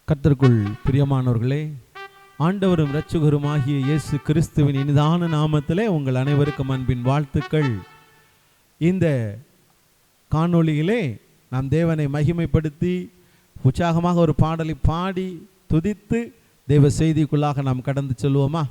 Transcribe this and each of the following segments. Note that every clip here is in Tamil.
கர்த்தருக்குள் பிரியமானவர்களே, ஆண்டவரும் இரட்சகருமாகிய இயேசு கிறிஸ்துவின் இனிதான நாமத்திலே உங்கள் அனைவருக்கும் அன்பின் வாழ்த்துக்கள். இந்த காணொளியிலே நாம் தேவனை மகிமைப்படுத்தி உற்சாகமாக ஒரு பாடலை பாடி துதித்து தேவ செய்திக்குள்ளாக நாம் கடந்து செல்வோமா?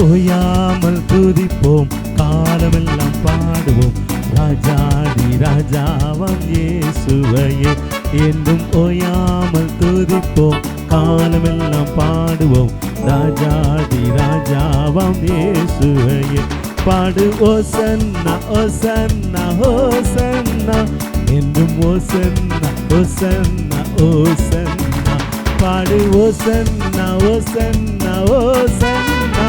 ஓயாமல் துதிப்போம், காலமெல்லாம் பாடுவோம், ராஜாதி ராஜாவாம் இயேசுவையே. என்றும் ஓயாமல் துதிப்போம், காலமெல்லாம் பாடுவோம், ராஜாதி ராஜாவாம் இயேசுவையே. பாடு ஓசன்னா ஓசன்னா ஓசன்னா, என்றும் ஓசன்னா ஓசன்னா ஓசன்னா. பாடு ஓசன்னா ஓசன்னா ஓசன்னா,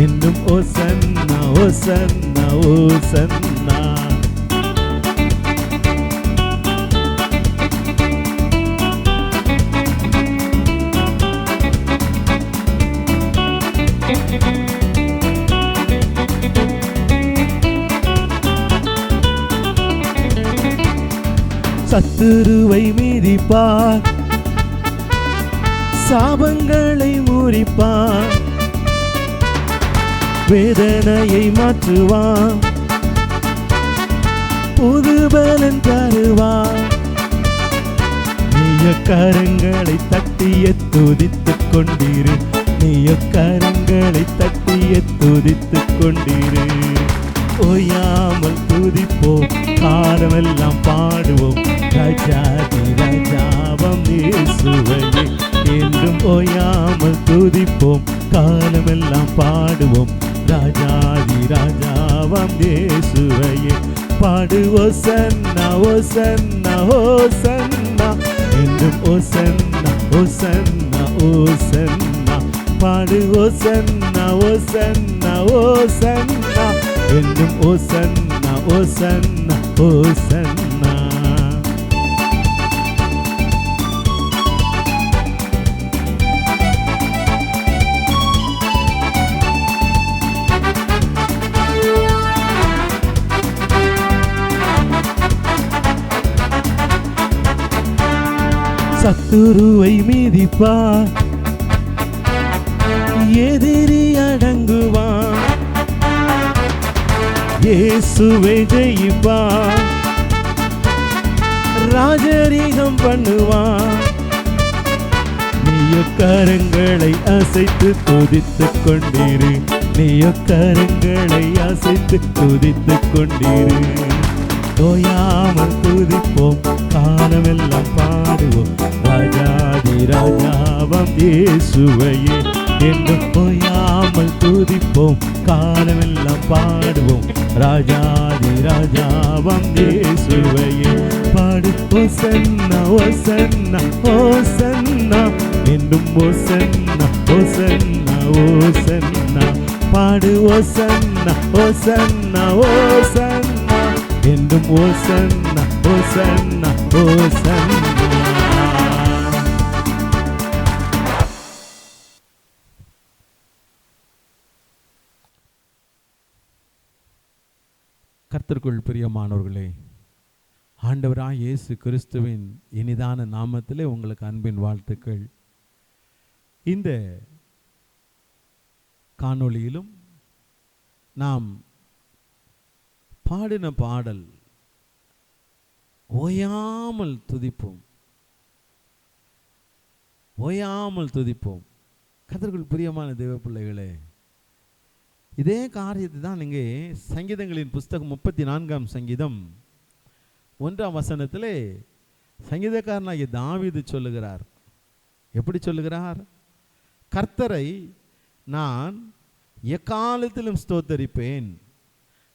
என்றும் ஓசன்னா ஓசன்னா ஓசன்னா. சத்துருவை மீதிப்பார், சாபங்களை முறிப்பார், வேதனையை மாற்றுவான், புது பலன் தருவான். நீய கரங்களை தட்டிய துதித்துக் கொண்டிரு, நீய கரங்களை தட்டிய துதித்துக் கொண்டிரு. ஓயாமல் துதிப்போம், காலமெல்லாம் பாடுவோம், ராஜாதி ராஜாவாம் இயேசுவையே. என்றும் ஓயாமல் துதிப்போம், காலமெல்லாம் பாடுவோம், ராஜாதி ராஜாவாம் இயேசுவையே. பாடு ஓசன்னா ஓசன்னா ஓசன்னா, என்றும் ஓசன்னா ஓசன்னா ஓசன்னா. பாடு ஓசன்னா ஓசன்னா ஓசன்னா, என்றும் ஓசன்னா ஓசன்னா ஓசன்னா. சத்துருவை மீதிப்பார், எதிரி அடங்குவான், இயேசுவை ஜெயிப்பான், ராஜரீகம் பண்ணுவான். நீய கரங்களை அசைத்து துதித்துக் கொண்டிரு, நீய கரங்களை அசைத்து துதித்துக் கொண்டிரு. ஓயாமல் துதிப்போம், காலமெல்லாம் பாடுவோம், ராஜாதி ராஜாவாம் இயேசுவையே. என்றும் ஓயாமல் துதிப்போம், காலமெல்லாம் பாடுவோம், ராஜாதி ராஜாவாம் இயேசுவையே. பாடு ஓசன்னா ஓசன்னா ஓசன்னா, என்றும் ஓசன்னா ஓசன்னா ஓசன்னா. பாடு ஓசன்னா ஓசன்னா ஓசன்னா, என்றும் ஓசன்னா ஓசன்னா ஓசன்னா. கர்த்தருக்குள் பிரியமானவர்களே, ஆண்டவராய் இயேசு கிறிஸ்துவின் இனிதான நாமத்திலே உங்களுக்கு அன்பின் வாழ்த்துக்கள். இந்த காணொளியிலும் நாம் பாடின பாடல் ஓயாமல் துதிப்போம், ஓயாமல் துதிப்போம். கர்த்தருக்குள் பிரியமான தேவ பிள்ளைகளே, இதே காரியத்தை தான் நீங்க சங்கீதங்களின் புஸ்தகம் 34ஆம் சங்கீதம் 1ஆம் வசனத்திலே சங்கீதக்காரனாகிய தாவீது சொல்லுகிறார். எப்படி சொல்லுகிறார்? கர்த்தரை நான் எக்காலத்திலும் ஸ்தோத்தரிப்பேன்,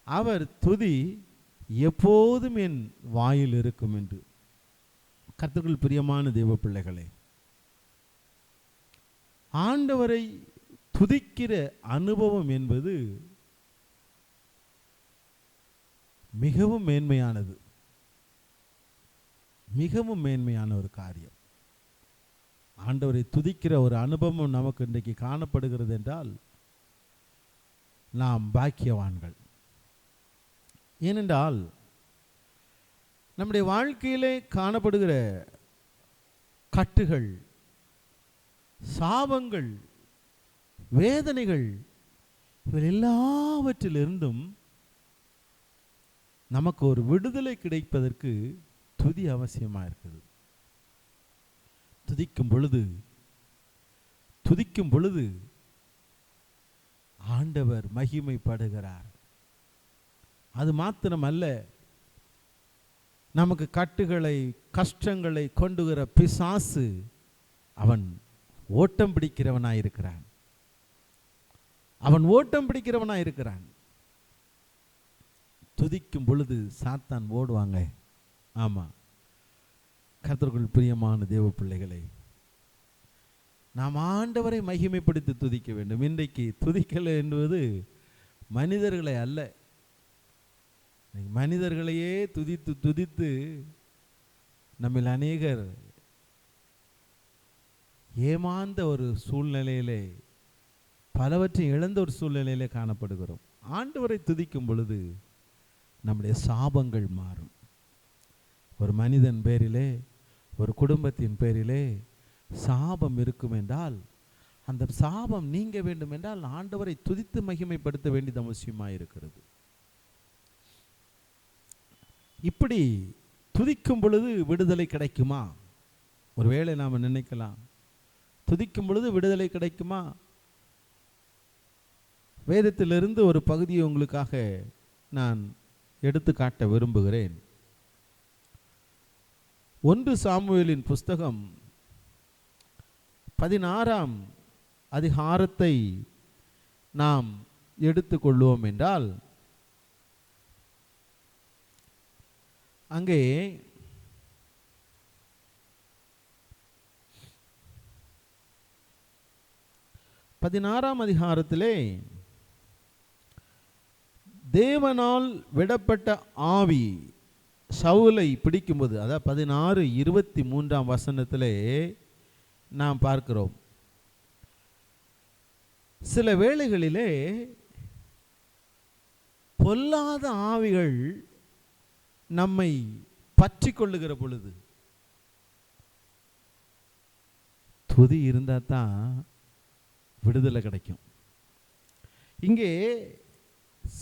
அவர் துதி எப்போதும் என் வாயில் இருக்கும் என்று. கர்த்தருக்குள் பிரியமான தேவ பிள்ளைகளே, ஆண்டவரை துதிக்கிற அனுபவம் என்பது மிகவும் மேன்மையானது, மிகவும் மேன்மையான ஒரு காரியம். ஆண்டவரை துதிக்கிற ஒரு அனுபவம் நமக்கு இன்றைக்கு காணப்படுகிறது என்றால் நாம் பாக்கியவான்கள். ஏனென்றால் நம்முடைய வாழ்க்கையிலே காணப்படுகிற கட்டுகள், சாபங்கள், வேதனைகள், இவை எல்லாவற்றிலிருந்தும் நமக்கு ஒரு விடுதலை கிடைப்பதற்கு துதி அவசியமாக இருக்குது. துதிக்கும் பொழுது ஆண்டவர் மகிமைப்படுகிறார். அது மாத்திரமல்ல, நமக்கு கட்டுகளை, கஷ்டங்களை கொண்டுகிற பிசாசு அவன் ஓட்டம் பிடிக்கிறவனாயிருக்கிறான். துதிக்கும் பொழுது சாத்தான் ஓடுவாங்க. ஆமா, கர்த்தருக்குள் பிரியமான தேவ பிள்ளைகளை, நாம் ஆண்டவரை மகிமைப்படுத்தி துதிக்க வேண்டும். இன்றைக்கு துதிக்கலை என்பது மனிதர்களை அல்ல, மனிதர்களையே துதித்து துதித்து நம்மில் அநேகர் ஏமாந்த ஒரு சூழ்நிலையிலே, பலவற்றை இழந்த ஒரு சூழ்நிலையிலே காணப்படுகிறோம். ஆண்டவரை துதிக்கும் பொழுது நம்முடைய சாபங்கள் மாறும். ஒரு மனிதன் பேரிலே, ஒரு குடும்பத்தின் பேரிலே சாபம் இருக்கும் என்றால், அந்த சாபம் நீங்க வேண்டும் என்றால் ஆண்டவரை துதித்து மகிமைப்படுத்த வேண்டியது அவசியமாக இருக்கிறது. இப்படி துதிக்கும் பொழுது விடுதலை கிடைக்குமா? ஒருவேளை நாம் நினைக்கலாம், துதிக்கும் பொழுது விடுதலை கிடைக்குமா? வேதத்திலிருந்து ஒரு பகுதியை உங்களுக்காக நான் எடுத்து காட்ட விரும்புகிறேன். 1 சாமுவேலின் புஸ்தகம் 16ஆம் அதிகாரத்தை நாம் எடுத்துக்கொள்வோம் என்றால், அங்கே பதினாறாம் அதிகாரத்திலே தேவனால் விடப்பட்ட ஆவி சவுலை பிடிக்கும்போது, அதாவது 16:23 வசனத்திலே நாம் பார்க்கிறோம். சில வேளைகளிலே பொல்லாத ஆவிகள் நம்மை பற்றி கொள்ளுகிற பொழுது துதி இருந்தால் தான் விடுதலை கிடைக்கும். இங்கே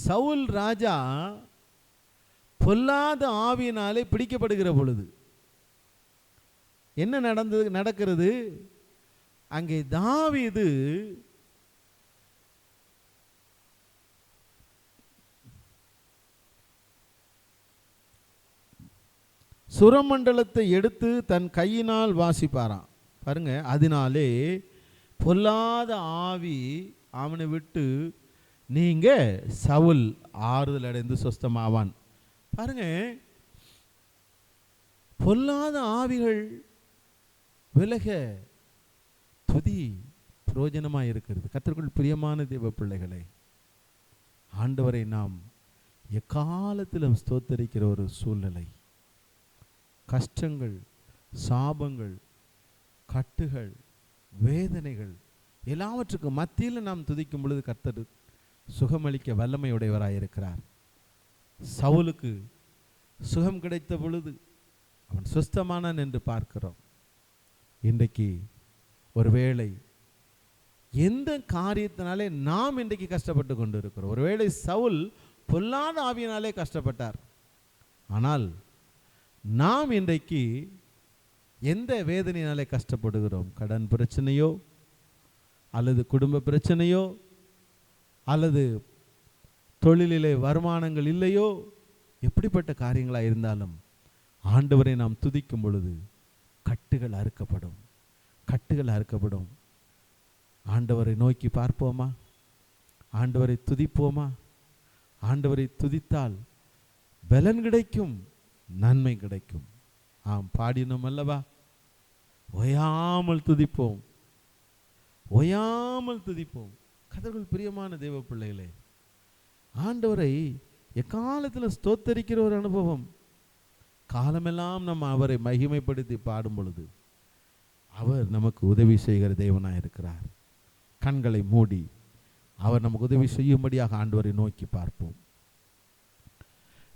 சவுல் ராஜா பொல்லாத ஆவியினாலே பிடிக்கப்படுகிற பொழுது என்ன நடக்கிறது? அங்கே தாவீது சுரமண்டலத்தை எடுத்து தன் கையினால் வாசிப்பாராம். பாருங்க, அதனாலே பொல்லாத ஆவி அவனை விட்டு நீங்க சவுல் ஆறுதல் அடைந்து சொஸ்தமாவான். பாருங்க, பொல்லாத ஆவிகள் விலக துதி பிரயோஜனமாக இருக்கிறது. கர்த்தருக்குள் பிரியமான தேவ பிள்ளைகளே, ஆண்டவரை நாம் எக்காலத்திலும் ஸ்தோத்தரிக்கிற ஒரு சூழ்நிலை, கஷ்டங்கள், சாபங்கள், கட்டுகள், வேதனைகள் எல்லாவற்றுக்கும் மத்தியில் நாம் துதிக்கும் பொழுது கர்த்தர் சுகமளிக்க வல்லமையுடையவராயிருக்கிறார். சவுலுக்கு சுகம் கிடைத்த பொழுது அவன் சுஸ்தமானான் என்று பார்க்கிறோம். இன்றைக்கு ஒருவேளை எந்த காரியத்தினாலே நாம் இன்றைக்கு கஷ்டப்பட்டு கொண்டு இருக்கிறோம். ஒருவேளை சவுல் பொல்லாத ஆவியினாலே கஷ்டப்பட்டார். ஆனால் நாம் இன்றைக்கு எந்த வேதனையினாலே கஷ்டப்படுகிறோம்? கடன் பிரச்சனையோ, அல்லது குடும்ப பிரச்சனையோ, அல்லது தொழிலிலே வருமானங்கள் இல்லையோ, எப்படிப்பட்ட காரியங்களாக இருந்தாலும் ஆண்டவரை நாம் துதிக்கும் பொழுது கட்டுகள் அறுக்கப்படும், கட்டுகள் அறுக்கப்படும். ஆண்டவரை நோக்கி பார்ப்போமா? ஆண்டவரை துதிப்போமா? ஆண்டவரை துதித்தால் பலன் கிடைக்கும், நன்மை கிடைக்கும். ஆம், பாடினோம் அல்லவா? ஓயாமல் துதிப்போம், ஓயாமல் துதிப்போம். கர்த்தருக்குள் பிரியமான தேவ பிள்ளைகளே, ஆண்டவரை எக்காலத்தில் ஸ்தோத்தரிக்கிற ஒரு அனுபவம். காலமெல்லாம் நம்ம அவரை மகிமைப்படுத்தி பாடும் பொழுது அவர் நமக்கு உதவி செய்கிற தேவனாக இருக்கிறார். கண்களை மூடி அவர் நமக்கு உதவி செய்யும்படியாக ஆண்டவரை நோக்கி பார்ப்போம்.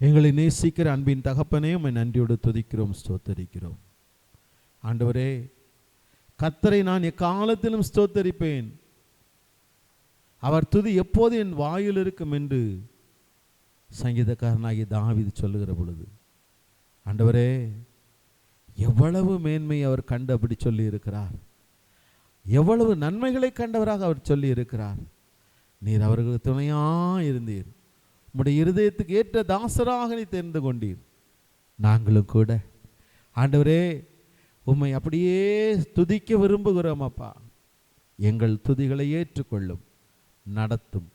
எங்களை நேசிக்கிற அன்பின் தகப்பனே, உம்மை நன்றியோடு துதிக்கிறோம், ஸ்தோத்தரிக்கிறோம். ஆண்டவரே, கர்த்தரை நான் எக்காலத்திலும் ஸ்தோத்தரிப்பேன், அவர் துதி எப்போது என் வாயில் இருக்கும் என்று சங்கீதக்காரனாகிய தாவீது சொல்லுகிற பொழுது, ஆண்டவரே, எவ்வளவு மேன்மை அவர் கண்டு அப்படி சொல்லி இருக்கிறார், எவ்வளவு நன்மைகளை கண்டவராக அவர் சொல்லி இருக்கிறார். நீர் அவர்களுக்கு துணையாக இருந்தீர், உம்முடைய இருதயத்துக்கு ஏற்ற தாசராக நீ தெரிந்து கொண்டீர். நாங்களும் கூட ஆண்டவரே உம்மை அப்படியே துதிக்க விரும்புகிறோம். அப்பா, எங்கள் துதிகளை ஏற்றுக்கொள்ளும், நடத்தும்.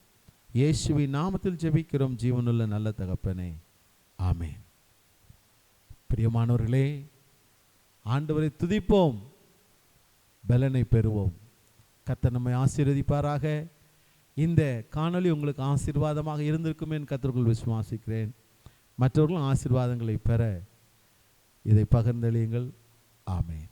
இயேசுவின் நாமத்தில் ஜெபிக்கிறோம் ஜீவனுள்ள நல்ல தகப்பனே, ஆமென். பிரியமானவர்களே, ஆண்டவரை துதிப்போம், பலனை பெறுவோம். கர்த்தர் நம்மை ஆசீர்வதிப்பாராக. இந்த காணொளி உங்களுக்கு ஆசீர்வாதமாக இருந்திருக்கும் என்று கர்த்தருக்குள் விசுவாசிக்கிறேன். மற்றவர்களும் ஆசீர்வாதங்களை பெற இதை பகிர்ந்தளியுங்கள். ஆமென்.